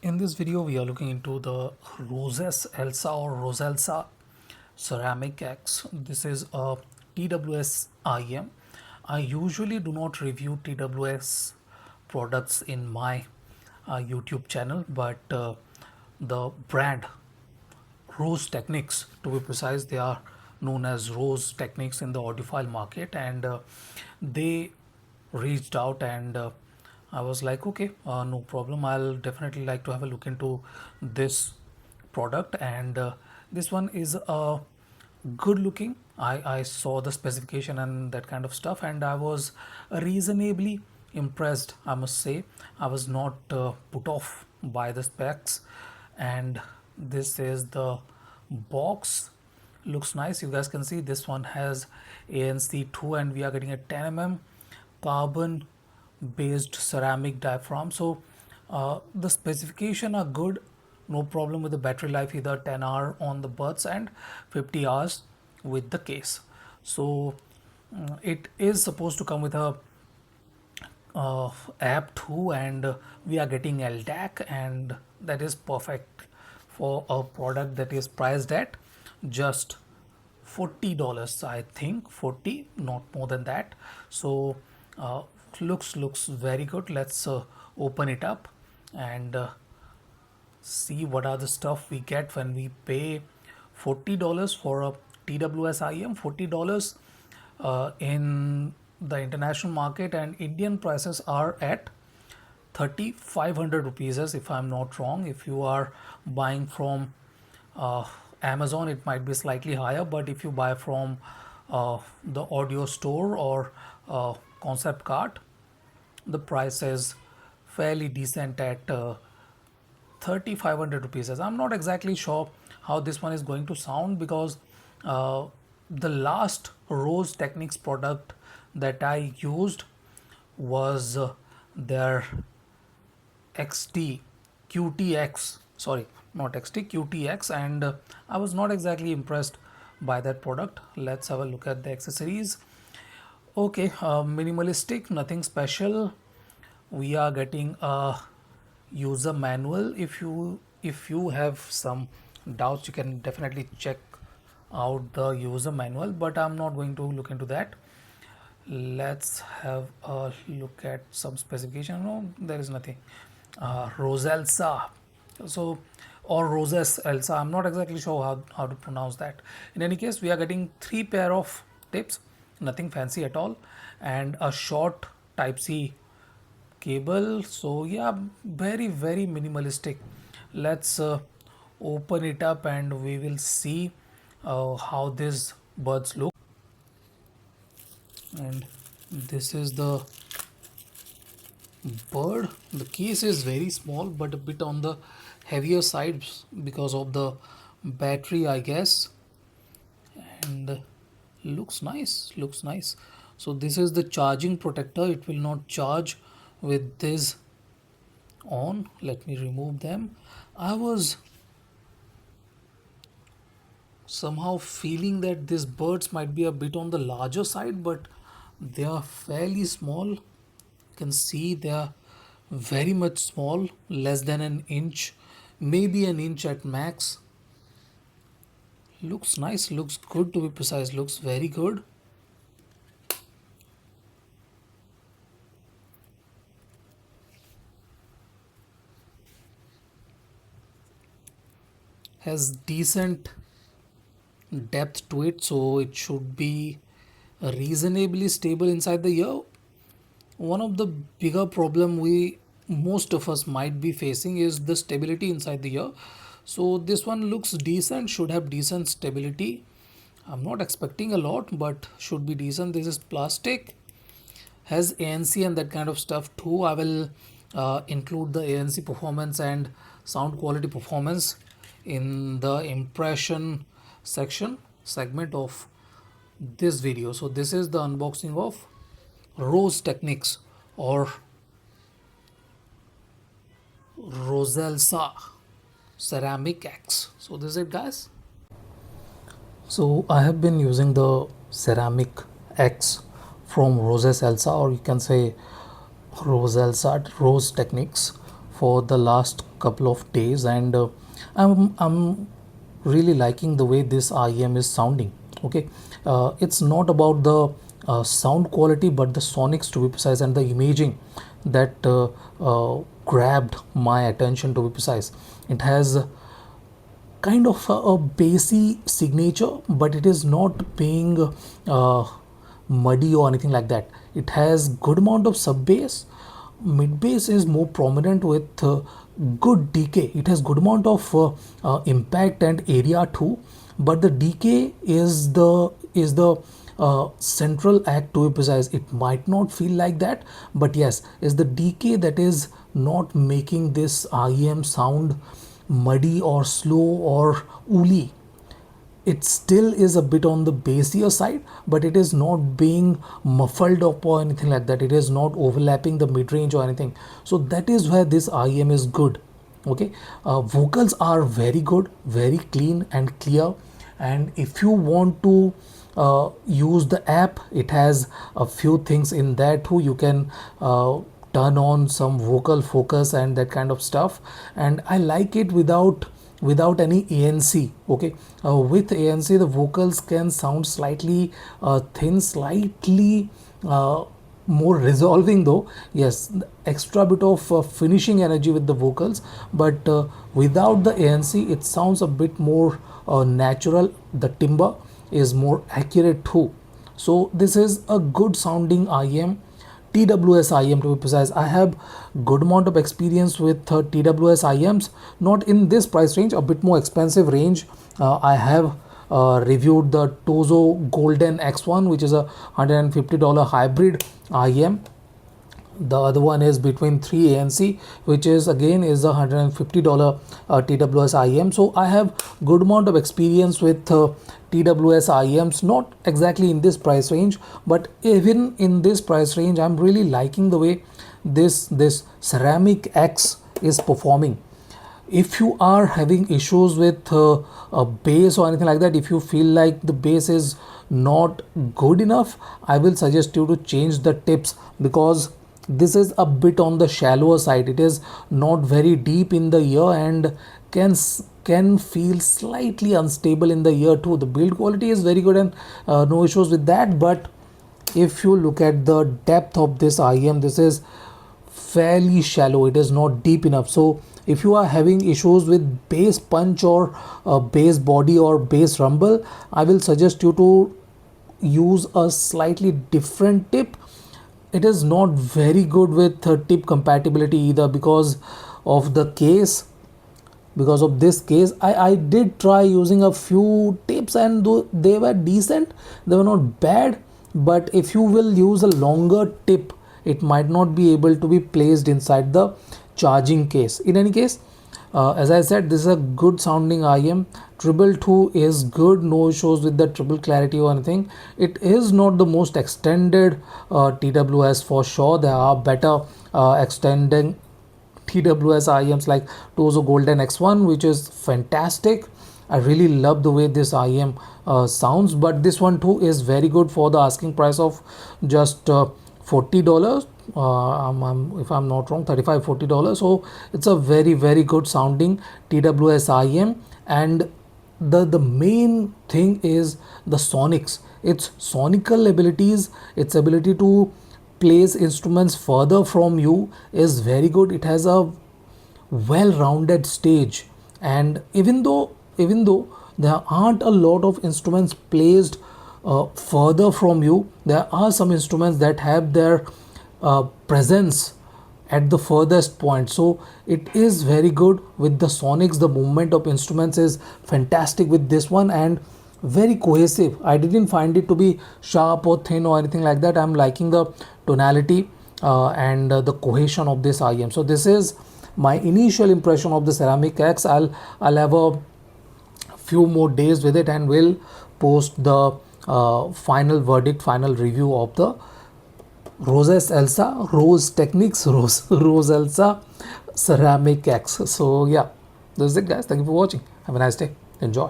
In this video, we are looking into the Roseselsa or Roseselsa ceramic X. This is a TWS IEM. I usually do not review TWS products in my YouTube channel, but the brand Rose Technics, to be precise, they are known as Rose Technics in the audiophile market, and they reached out and I was like, okay, no problem. I'll definitely like to have a look into this product, and this one is good looking. I saw the specification and that kind of stuff, and I was reasonably impressed. I must say, I was not put off by the specs, and this is the box. Looks nice. You guys can see this one has ANC2, and we are getting a 10 mm carbon based ceramic diaphragm. So the specification are good, no problem with the battery life either, 10 hour on the buds and 50 hours with the case. So it is supposed to come with a app too, and we are getting LDAC, and that is perfect for a product that is priced at just $40. I think 40, not more than that. So uh, looks very good. Let's open it up and see what are the stuff we get when we pay $40 for a TWS IM. $40 in the international market, and Indian prices are at 3,500 rupees, as if I'm not wrong. If you are buying from uh, Amazon, it might be slightly higher, but if you buy from the audio store or concept cart, the price is fairly decent at 3,500 rupees. I'm not exactly sure how this one is going to sound, because the last Rose Technics product that I used was their XT QTX, sorry, not XT, QTX, and I was not exactly impressed by that product. Let's have a look at the accessories. Okay, minimalistic, nothing special. We are getting a user manual. If you have some doubts, you can definitely check out the user manual, but I'm not going to look into that. Let's have a look at some specification. No, there is nothing. Roseselsa, so, or Roseselsa, I'm not exactly sure how to pronounce that. In any case, we are getting 3 pair of tips, nothing fancy at all, and a short type C cable. So yeah, very minimalistic. Let's open it up and we will see how these buds look. And this is the bird. The case is very small but a bit on the heavier side because of the battery, I guess, and looks nice. So this is the charging protector. It will not charge with this on. Let me remove them. I was somehow feeling that these birds might be a bit on the larger side, but they are fairly small. You can see they are very much small, less than an inch, maybe an inch at max. Looks nice, looks good, to be precise, looks very good. Has decent depth to it, so it should be reasonably stable inside the ear. One of the bigger problem we most of us might be facing is the stability inside the ear. So this one looks decent, should have decent stability. I'm not expecting a lot, but should be decent. This is plastic, has ANC and that kind of stuff too. I will include the ANC performance and sound quality performance in the impression section segment of this video. So this is the unboxing of Rose Technics or Roseselsa ceramic X. So this is it, guys. So I have been using the ceramic X from Roseselsa, or you can say Roseselsa Rose Techniques, for the last couple of days, and I'm really liking the way this IEM is sounding. Okay, it's not about the sound quality, but the sonics, to be precise, and the imaging that grabbed my attention, to be precise. It has kind of a bassy signature, but it is not being muddy or anything like that. It has good amount of sub bass. Mid bass is more prominent with good decay. It has good amount of impact and area too, but the decay is the central act, to be precise. It might not feel like that, but yes, is the decay that is not making this IEM sound muddy or slow or woolly. It still is a bit on the bassier side, but it is not being muffled up or anything like that. It is not overlapping the mid-range or anything. So that is where this IEM is good. Okay, vocals are very good, very clean and clear. And if you want to use the app, it has a few things in there too. You can turn on some vocal focus and that kind of stuff, and I like it without any ANC. Okay, with ANC the vocals can sound slightly thin, slightly more resolving though. Yes, extra bit of finishing energy with the vocals, but without the ANC it sounds a bit more natural. The timbre is more accurate too. So this is a good sounding IEM, TWS IEM, to be precise. I have good amount of experience with TWS IEMs, not in this price range, a bit more expensive range. I have reviewed the Tozo Golden X1, which is a $150 hybrid IEM. The other one is between 3 ANC, which is again is a $150 TWS IEM. So I have good amount of experience with TWS IEMs, not exactly in this price range, but even in this price range, I'm really liking the way this Ceramic X is performing. If you are having issues with a bass or anything like that, if you feel like the bass is not good enough, I will suggest you to change the tips, because this is a bit on the shallower side. It is not very deep in the ear and can feel slightly unstable in the ear too. The build quality is very good and no issues with that, but if you look at the depth of this IEM, this is fairly shallow. It is not deep enough. So if you are having issues with bass punch or bass body or bass rumble, I will suggest you to use a slightly different tip. It is not very good with tip compatibility either, because of the case. Because of this case, I did try using a few tips, and though they were decent, they were not bad. But if you will use a longer tip, it might not be able to be placed inside the charging case. In any case, as I said, this is a good sounding IEM. Treble 2 is good, no issues with the treble clarity or anything. It is not the most extended TWS for sure. There are better extending TWS IEMs like Tozo Golden X1, which is fantastic. I really love the way this IEM sounds, but this one too is very good for the asking price of just $40. If I'm not wrong, $35-40. So it's a very good sounding TWS IEM, and the main thing is the sonics. Its sonical abilities, its ability to place instruments further from you is very good. It has a well-rounded stage, and even though there aren't a lot of instruments placed further from you, there are some instruments that have their presence at the furthest point. So it is very good with the sonics. The movement of instruments is fantastic with this one and very cohesive. I didn't find it to be sharp or thin or anything like that. I'm liking the tonality and the cohesion of this IEM. So this is my initial impression of the Ceramic X. I'll have a few more days with it and will post the final verdict, final review of the Roseselsa, Roseselsa Ceramic X. So yeah, that's it guys. Thank you for watching. Have a nice day. Enjoy.